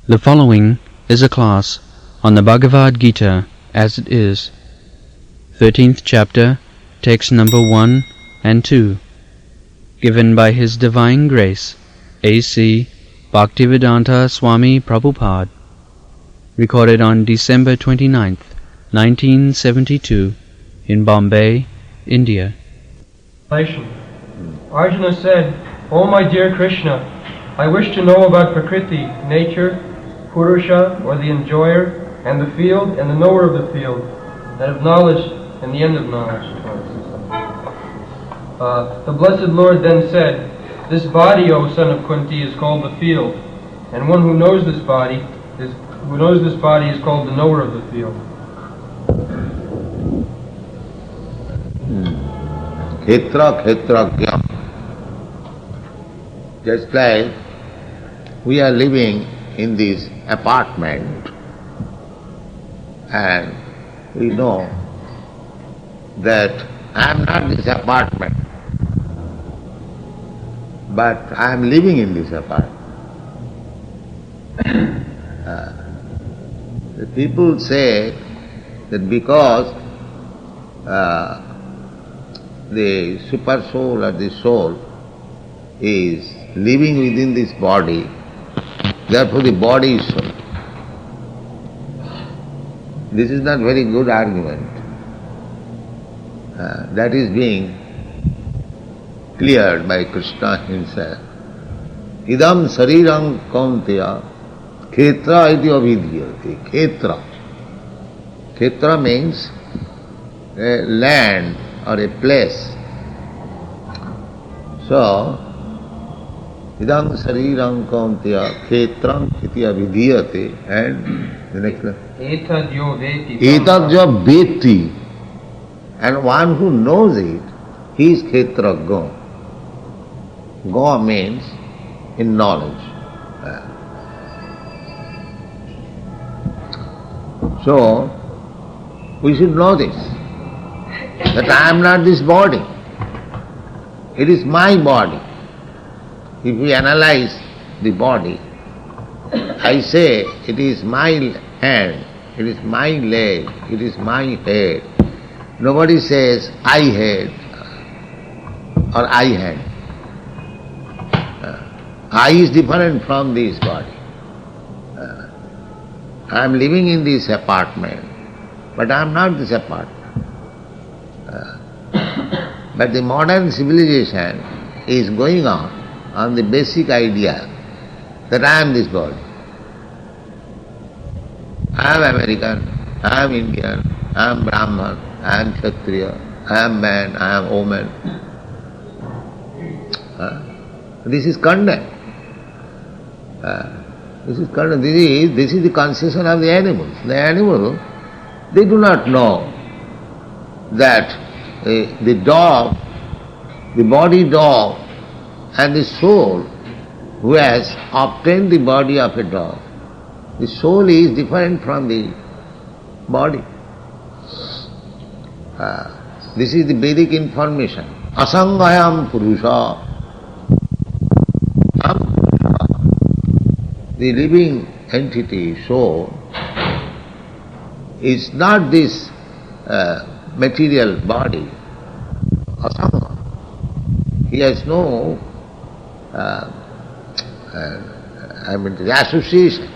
The following is a class on the Bhagavadgita as it is, 13th chapter, text number 1 and 2, given by His Divine Grace, A.C. Bhaktivedanta Swami Prabhupada, recorded on December 29th, 1972, in Bombay, India. Arjuna said, "O my dear Krishna, I wish to know about Prakriti, nature, Purusha, or the enjoyer, and the field, and the knower of the field, and of knowledge, and the end of knowledge." The Blessed Lord then said, "This body, O son of Kunti, is called the field, and one who knows this body is called the knower of the field." Kshetrajna. Just like we are living in this apartment and we know that I am not this apartment, but I am living in this apartment. The people say that because the super soul or the soul is living within this body, therefore the body is soul. This is not very good argument. That is being cleared by Krishna himself. Idam sarirang kaunteya kshetra iti avidhyate. Kshetra. Kshetra means a land or a place. So, idam sarirang kaunteya kshetram iti avidhyate, and the next one. Etadyo veti. And one who knows it, he is kshetrajna. Ga means in knowledge. So, we should know this, that I am not this body. It is my body. If we analyze the body, I say it is my hand, it is my leg, it is my head. Nobody says I head or I hand. I is different from this body. I am living in this apartment, but I am not this apartment. But the modern civilization is going on the basic idea that I am this body. I am American, I am Indian, I am Brahman, I am Kshatriya, I am man, I am woman. This is condemned. This is condemned. This is the conception of the animals. The animal, they do not know that the dog, the body dog, and the soul who has obtained the body of a dog, the soul is different from the body. This is the Vedic information. Asangayam Purusha. The living entity, soul, is not this material body. Asanga. He has no the association.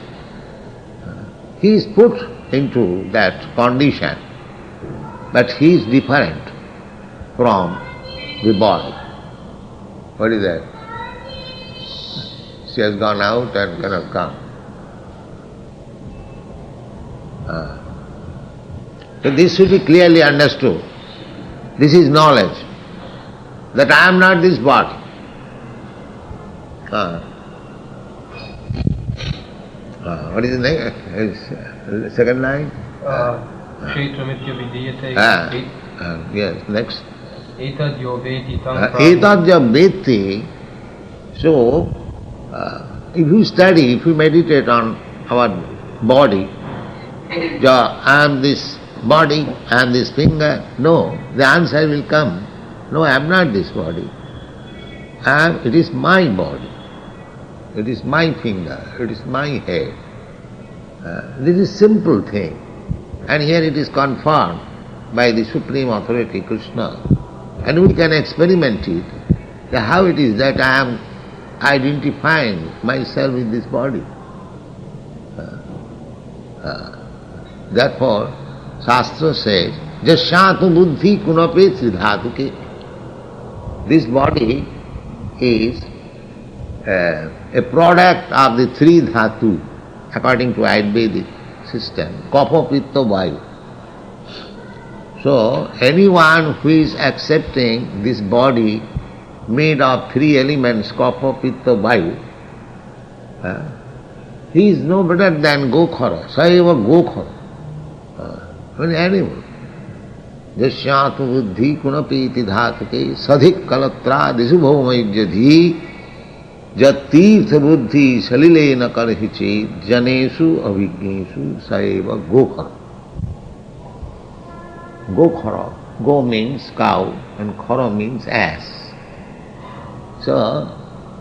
He is put into that condition, but he is different from the body. What is that? She has gone out and cannot come. So this should be clearly understood. This is knowledge, that I am not this body. What is the next? Second line? Yes, next. Etadyo veti. So, if you study, if you meditate on our body, I am this body, I am this finger. No, the answer will come. No, I am not this body. It is my body. It is my finger. It is my head. This is simple thing. And here it is confirmed by the Supreme Authority, Krishna. And we can experiment it, that how it is that I am identifying myself with this body. Therefore, Shastra says, Jasyatu buddhi kunape sridhatuke. This body is a product of the three dhatu, according to Ayurvedic system, kapha, pitta, vayu. So, anyone who is accepting this body made of three elements, kapha, pitta, vayu, he is no better than gokhara, saiva gokhara, an animal. Jasyatu buddhi kunapi iti dhatuke sadhik kalatra disu bhaumayjadhi jatirtha buddhi salilena karhiche janesu avignesu saiva gokhara. Gokhara, go means cow and khara means ass. So,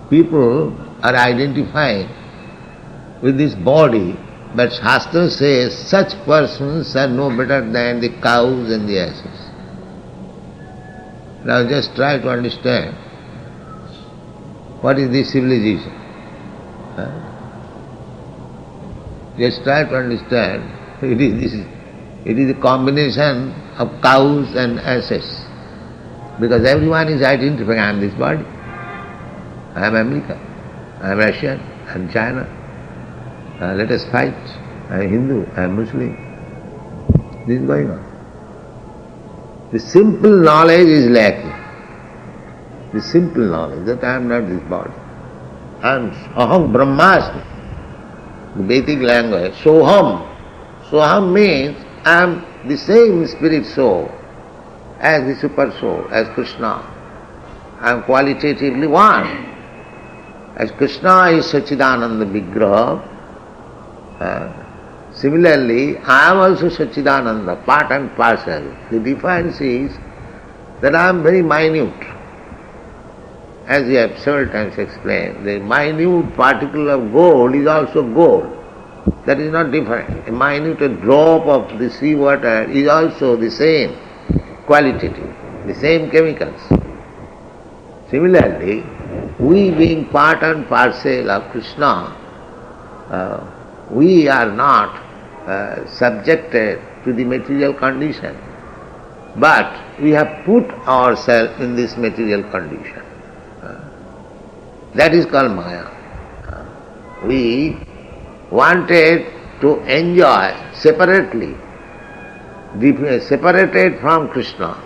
people are identifying with this body, but Shastra says such persons are no better than the cows and the asses. Now just try to understand what is this civilization. Just try to understand it is a combination of cows and asses. Because everyone is identifying, I am this body, I am American, I am Russian, I am China. Let us fight. I am Hindu, I am Muslim. This is going on. The simple knowledge is lacking. The simple knowledge that I am not this body. I am Aham Brahmasmi. The Vedic language, Soham. Soham means I am the same spirit soul as the super soul, as Krishna. I am qualitatively one. As Krishna is Sachidananda Vigraha, similarly, I am also Sachidananda, part and parcel. The difference is that I am very minute. As we have several times explained, the minute particle of gold is also gold. That is not different. A minute drop of the sea water is also the same qualitative, the same chemicals. Similarly, we being part and parcel of Krishna, we are not subjected to the material condition, but we have put ourselves in this material condition. That is called Maya. We wanted to enjoy separately, separated from Krishna,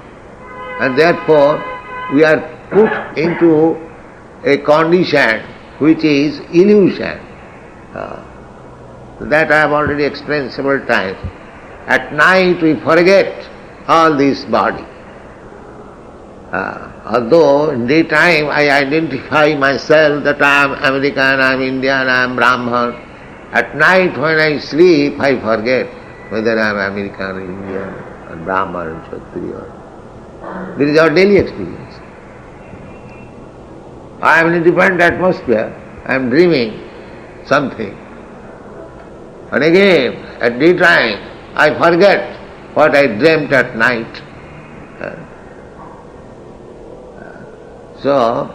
and therefore we are put into a condition which is illusion. That I have already explained several times. At night we forget all this body. Although in daytime I identify myself that I am American, I am Indian, I am Brahman. At night when I sleep I forget whether I am American or Indian or Brahman or Kshatriya. This is our daily experience. I am in a different atmosphere, I am dreaming something. And again, at daytime, I forget what I dreamt at night. So,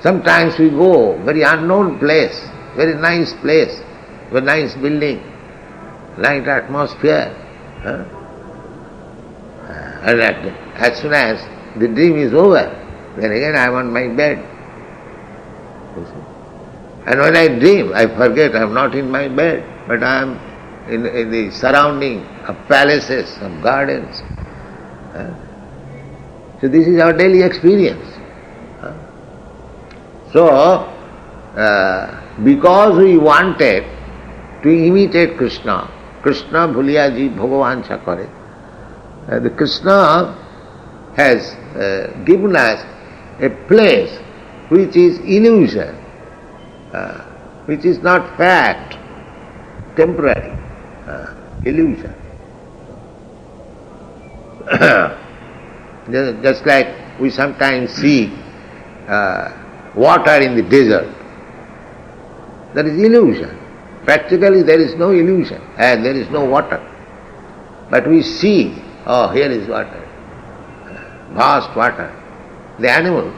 sometimes we go very unknown place, very nice place, very nice building, nice atmosphere. And as soon as the dream is over, then again I am on my bed. And when I dream, I forget I am not in my bed, but I am in the surrounding of palaces, of gardens. So this is our daily experience. So, because we wanted to imitate Krishna, Krishna bhuliya ji bhagavan cha kare, the Krishna has given us a place which is illusion, which is not fact, temporary, illusion. Just like we sometimes see water in the desert, that is illusion. Practically there is no illusion and there is no water. But we see, oh, here is water, vast water. The animal,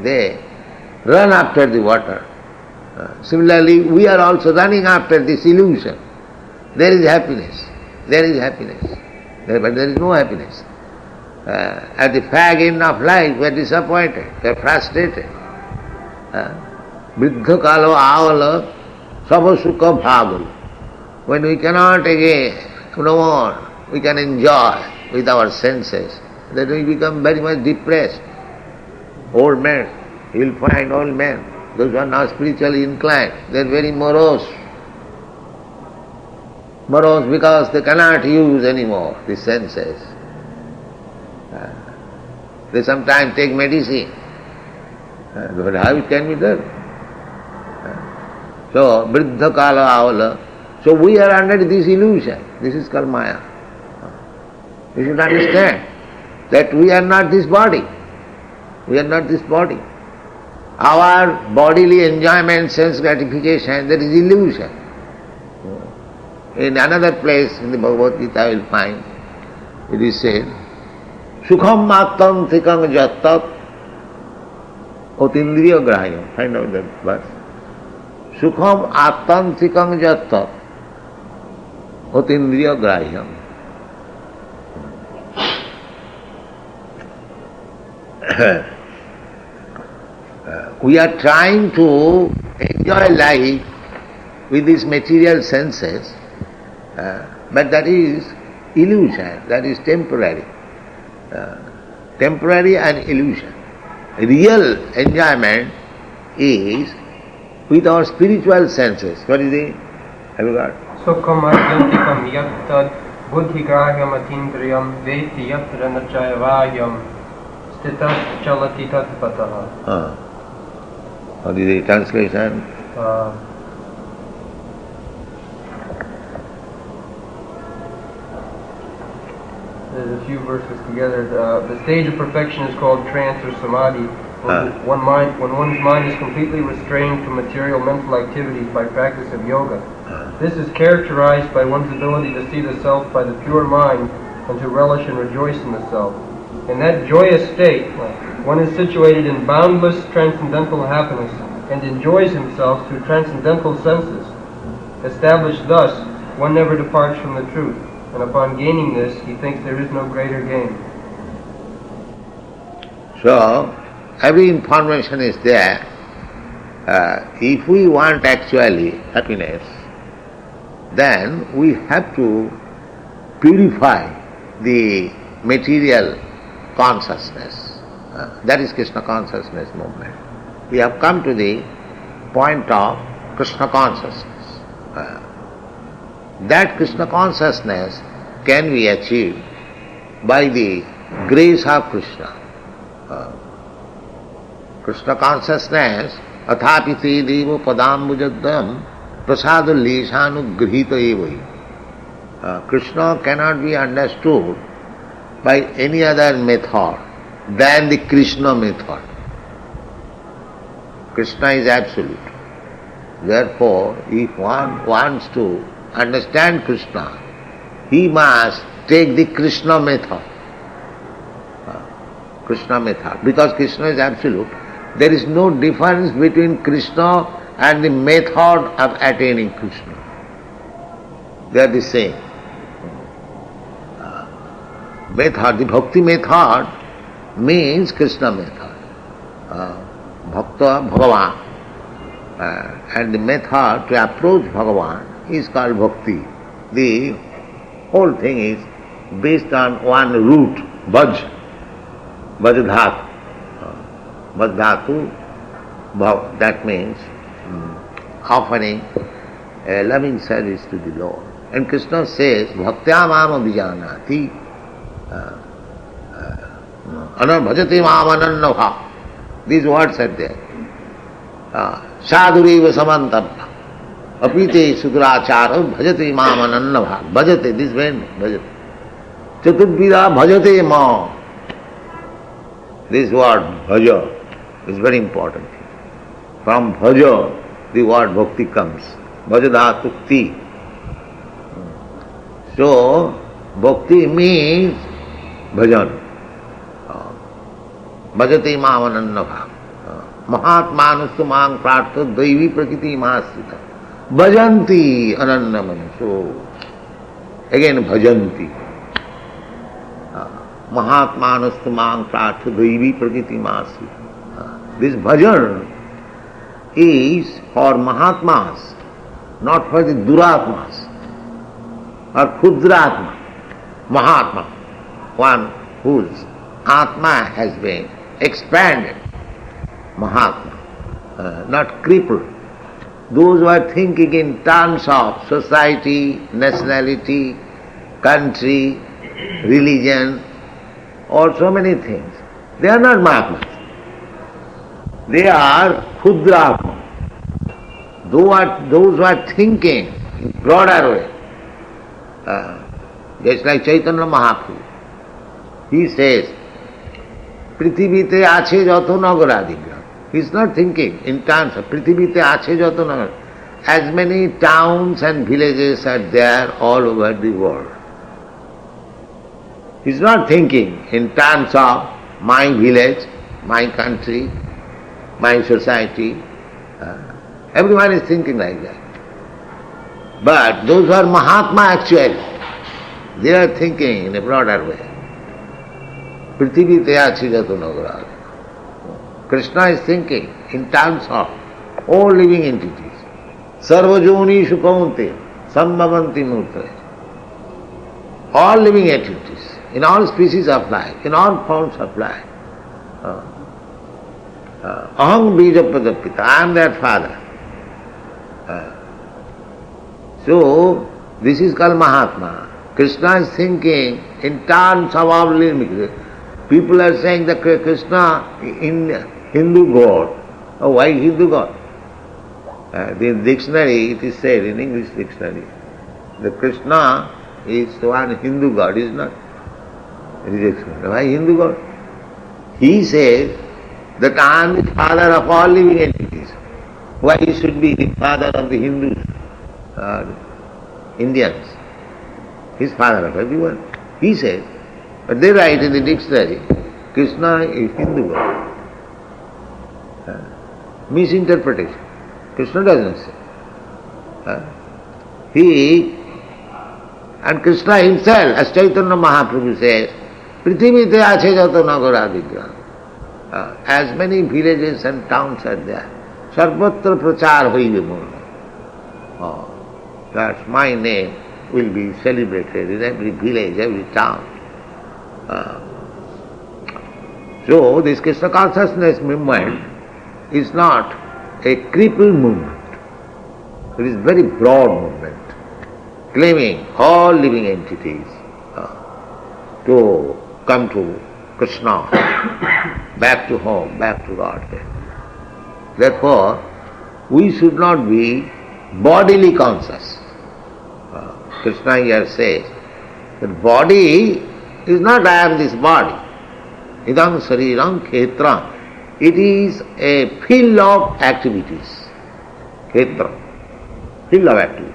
they run after the water. Similarly, we are also running after this illusion. There is happiness, but there is no happiness. At the fag end of life, we are disappointed, we are frustrated. Vriddha kalo avala sava sukha bhavul. When we cannot again, no more, we can enjoy with our senses, then we become very much depressed. Old men, you will find old men, those who are not spiritually inclined, they are very morose. Morose because they cannot use anymore the senses. They sometimes take medicine, but how it can be done? So, vriddha kala avala. So we are under this illusion. This is called Maya. We should understand that we are not this body. We are not this body. Our bodily enjoyment, sense gratification, there is illusion. In another place in the Bhagavad-gita you will find, it is said, Sukham mattam thikam jattat otindriya grahayam. Find out that verse. Sukham attam thikam jattat otindriya grahayam. We are trying to enjoy life with these material senses, but that is illusion, that is temporary. Temporary and illusion. Real enjoyment is with our spiritual senses. What is it? Have you got? Sukham adyantikam yattad buddhigrahyam atindriyam veti yatra nachayavayam stitat chalati tatpataha. What is the translation? There's a few verses together. The stage of perfection is called trance or samadhi. When one's mind is completely restrained from material mental activities by practice of yoga. This is characterized by one's ability to see the self by the pure mind and to relish and rejoice in the self. In that joyous state, one is situated in boundless transcendental happiness and enjoys himself through transcendental senses. Established thus, one never departs from the truth, and upon gaining this, he thinks there is no greater gain. So, every information is there. If we want actually happiness, then we have to purify the material consciousness. That is Krishna consciousness movement. We have come to the point of Krishna consciousness. That Krishna consciousness can be achieved by the grace of Krishna. Krishna consciousness, athapite devo padambujadam prasadu leshanu grihita evai. Krishna cannot be understood by any other method than the Krishna method. Krishna is absolute. Therefore, if one wants to understand Krishna, he must take the Krishna method. Krishna method. Because Krishna is absolute, there is no difference between Krishna and the method of attaining Krishna. They are the same. Method, the bhakti method means Krishna method. Bhakta Bhagavan. And the method to approach Bhagavan is called bhakti. The whole thing is based on one root, bhaj, bhajadhatu. Bhajadhatu, that means offering a loving service to the Lord. And Krishna says, bhaktya mama vijanati, bhajati mama anannabha. These words are there. Sadhuriva samantabha. Apite sudrachara bhajate mama anannabha. Bhajate, this when bhajate. Chatudvida bhajate ma. This word bhaja is very important. From bhaja, the word bhakti comes. bhajadatukti. So, bhakti means bhajan. Bhajati mamanannabha. Mahatmanustu mang prartha daivi prakriti mahasrita. Bhajanti anannamani. So, again bhajanti. Mahatmanustu mang prartha daivi prakriti mahasrita. This bhajan is for Mahatmas, not for the Duratmas or Khudraatma. Mahatma, one whose Atma has been expanded. Mahatma, not crippled. Those who are thinking in terms of society, nationality, country, religion, or so many things, they are not Mahatmas. They are Khudraatma. Those who are thinking in broader way, just like Chaitanya Mahaprabhu, he says, Prithivite ache jato nagaradigra. He is not thinking in terms of Prithivite ache jato nagar. As many towns and villages are there all over the world. He is not thinking in terms of my village, my country, my society. Everyone is thinking like that. But those who are Mahatma actually, they are thinking in a broader way. Prithvi teyachi jato nagarad. Krishna is thinking in terms of all living entities. Sarvajoni shukaunte sambhavanti murtare. All living entities, in all species of life, in all forms of life. Aham bija pradapita, I am their father. So, this is called Mahatma. Krishna is thinking in terms of our living. People are saying that Krishna in Hindu God. Oh, why Hindu God? The dictionary, it is said in English dictionary, that Krishna is one Hindu God, is not? Why Hindu God? He says that I am the father of all living entities. Why he should be the father of the Hindus, Indians? He is father of everyone. He says, but they write in the dictionary, Krishna is Hindu God. Misinterpretation. Krishna doesn't say. And Krishna himself, as Chaitanya Mahaprabhu says, Prithivite ache jato nagaradigra. As many villages and towns are there, sarvatra prachar hoibe morna. That my name will be celebrated in every village, every town. So this Krishna consciousness movement is not a crippled movement. It is very broad movement, claiming all living entities to come to Krishna, back to home, back to Godhead. Therefore, we should not be bodily conscious. Krishna here says that body is not I am this body. Idam sariram khetra. It is a field of activities. Khetra. Field of activities.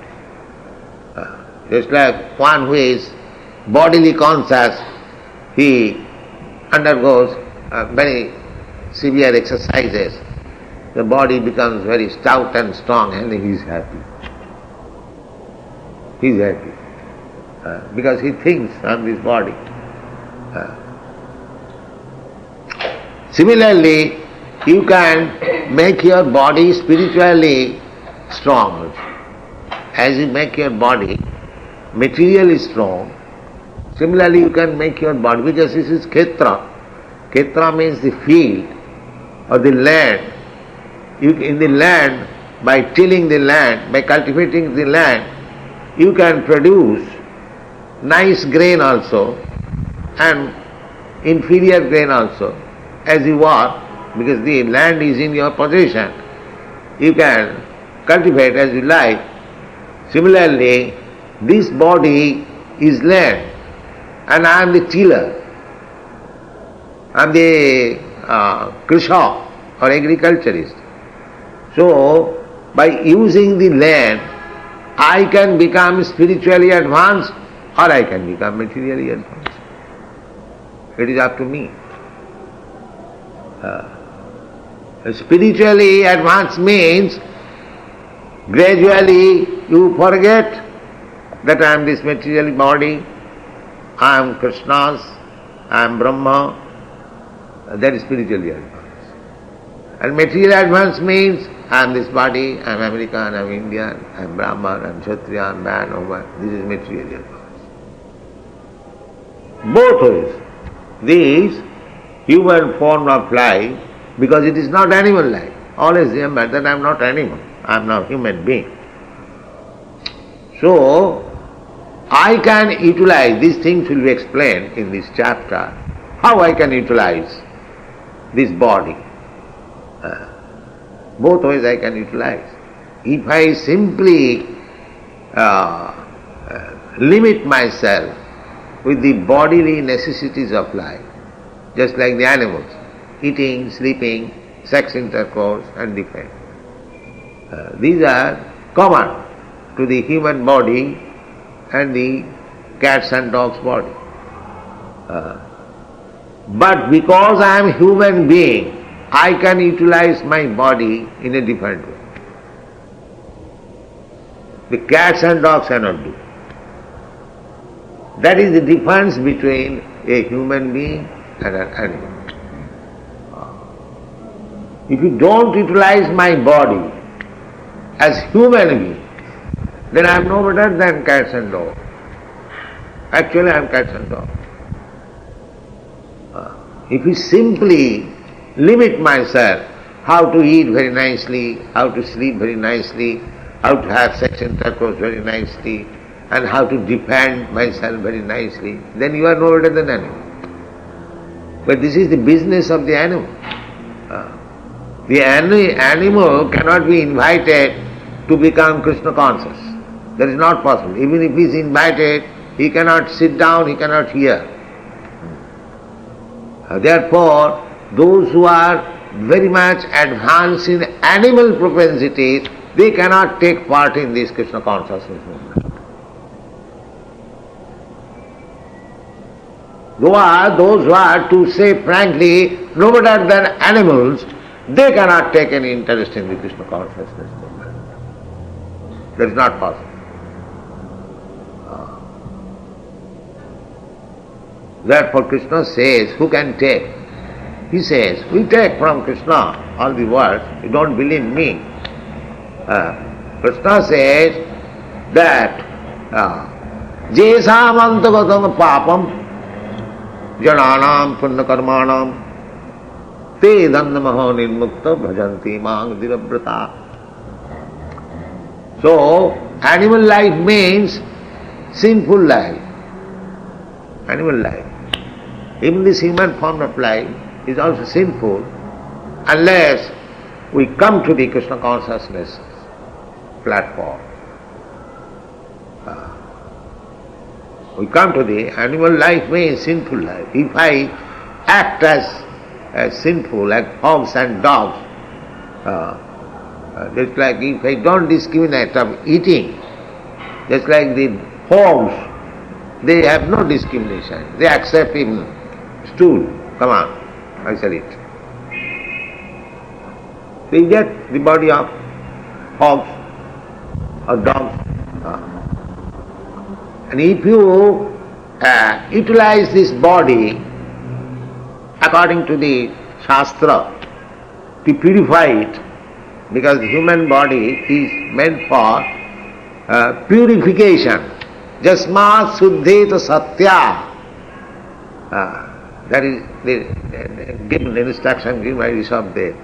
Just like one who is bodily conscious, he undergoes very severe exercises. The body becomes very stout and strong and he is happy. He is happy. Because he thinks on this body. Similarly, you can make your body spiritually strong. As you make your body materially strong, similarly you can make your body, because this is khetra. Khetra means the field or the land. In the land, by tilling the land, by cultivating the land, you can produce nice grain also and inferior grain also. As you work, because the land is in your possession, you can cultivate as you like. Similarly, this body is land and I am the tiller. I am the Krishna or agriculturist. So, by using the land I can become spiritually advanced or I can become materially advanced. It is up to me. Spiritually advanced means gradually you forget that I am this material body, I am Krishna's, I am Brahma. That is spiritually advanced. And material advance means I am this body, I am American, I am Indian, I am Brahman, I am Kshatriya, I am man, woman. This is materially advanced. Both ways. This human form of life, because it is not animal life. Always remember that I am not animal, I am now human being. So, I can utilize, these things will be explained in this chapter, how I can utilize this body. Both ways I can utilize. If I simply limit myself with the bodily necessities of life, just like the animals, eating, sleeping, sex intercourse and defense. These are common to the human body and the cats and dogs body. But because I am human being, I can utilize my body in a different way. The cats and dogs cannot do. That is the difference between a human being and an animal. If you don't utilize my body as human being, then I am no better than cats and dogs. Actually I am cats and dogs. If you simply limit myself how to eat very nicely, how to sleep very nicely, how to have sex intercourse very nicely, and how to defend myself very nicely, then you are no better than animal. But this is the business of the animal. The animal cannot be invited to become Krishna conscious. That is not possible. Even if he is invited, he cannot sit down, he cannot hear. Therefore, those who are very much advanced in animal propensities, they cannot take part in this Krishna consciousness movement. Those who are, to say frankly, no better than animals, they cannot take any interest in the Krishna consciousness movement. That is not possible. Therefore Krishna says, who can take? He says, we take from Krishna all the words, you don't believe me. Krishna says that jesam antagatam papam jananam punna karmanam te dandamaho nirmukta bhajanti mang dirabrata. So, animal life means sinful life. Animal life. Even this human form of life is also sinful unless we come to the Krishna consciousness platform. We come to the animal life means sinful life. If I act as sinful, like hogs and dogs, just like if I don't discriminate of eating, just like the hogs, they have no discrimination. They accept even stool. Come on, I shall eat. They get the body of hogs or dogs. And if you utilize this body according to the Shastra to purify it, because the human body is meant for purification. Jasmat suddheta satya. That is the given instruction given by Rishabdev.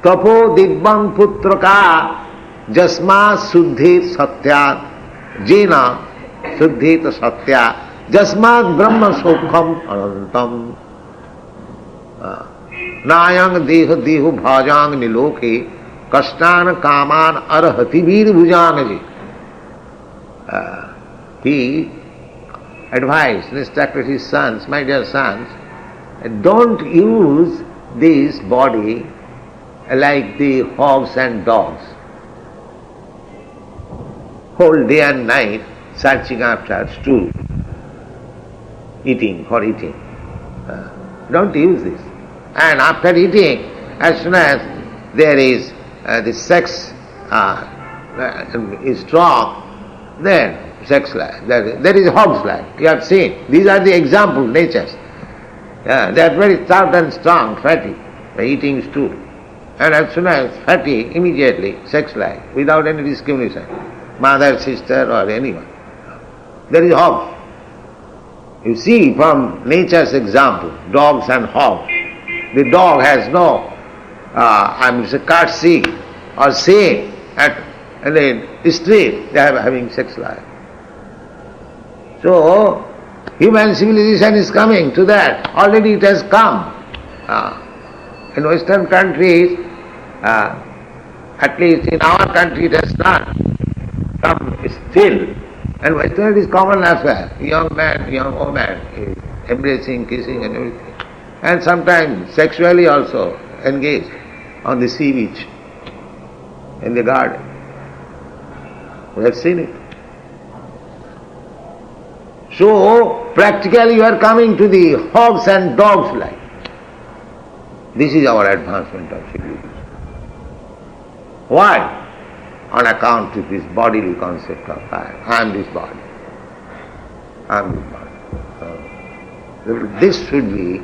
Tapo dibbam putraka jasmat suddhet satya jena suddheta satya jasmat brahma sokham anantam nayang deha dehu bhajang niloke kastan kaman arhati vir bhujanaji. He advised, instructed his sons, my dear sons, don't use this body like the hogs and dogs. whole day and night searching after stool, eating for eating. Don't use this. And after eating, as soon as there is the sex is strong, then sex life. There is hog's life. You have seen. These are the example natures. They are very stout and strong, fatty, by eating stool. And as soon as fatty, immediately sex life, without any discrimination. Mother, sister or anyone. There is hogs. You see from nature's example, dogs and hogs. The dog has no courtesy or say at the street they are having sex life. So, human civilization is coming to that. Already it has come. In Western countries, at least in our country it has not come still. And Western is common affair. Young man, young woman is embracing, kissing and everything. And sometimes sexually also engaged on the sea beach, in the garden. We have seen it. So, practically you are coming to the hogs and dogs life. This is our advancement of civilization. Why? On account of this bodily concept of I am this body. I am this body. This should be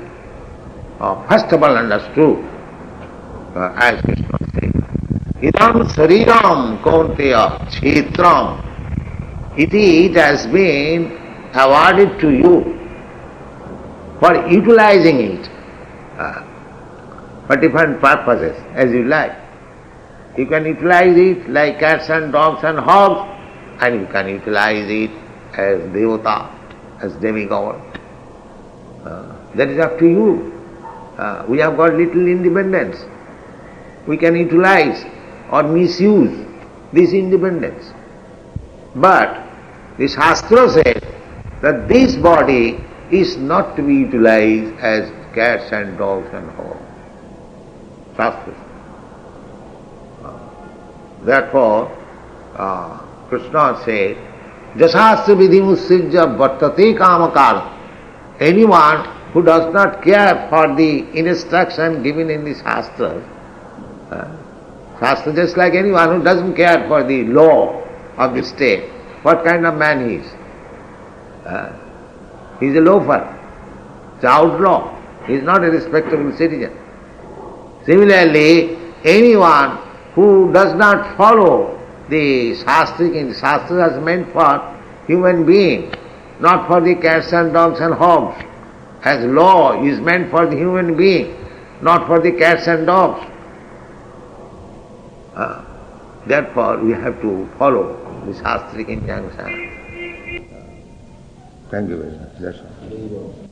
first of all understood, as Krishna says, idam sariram kaunteya kshetram. It has been awarded to you for utilizing it for different purposes as you like. You can utilize it like cats and dogs and hogs, and you can utilize it as devata, as demigod. That is up to you. We have got little independence. We can utilize or misuse this independence. But the Shastra says that this body is not to be utilized as cats and dogs and hogs. Shastra. Therefore, Krishna said, Jasasya vidhimussijya vartate kamakala. Anyone who does not care for the instruction given in the Shastra, Shastra just like anyone who doesn't care for the law of the state, what kind of man he is? He is a loafer, he's an outlaw, he is not a respectable citizen. Similarly, anyone who does not follow the Shastra, Shastra is meant for human being, not for the cats and dogs and hogs. As law is meant for the human being, not for the cats and dogs. Therefore, we have to follow the Shastric injunction. Thank you very much. That's all.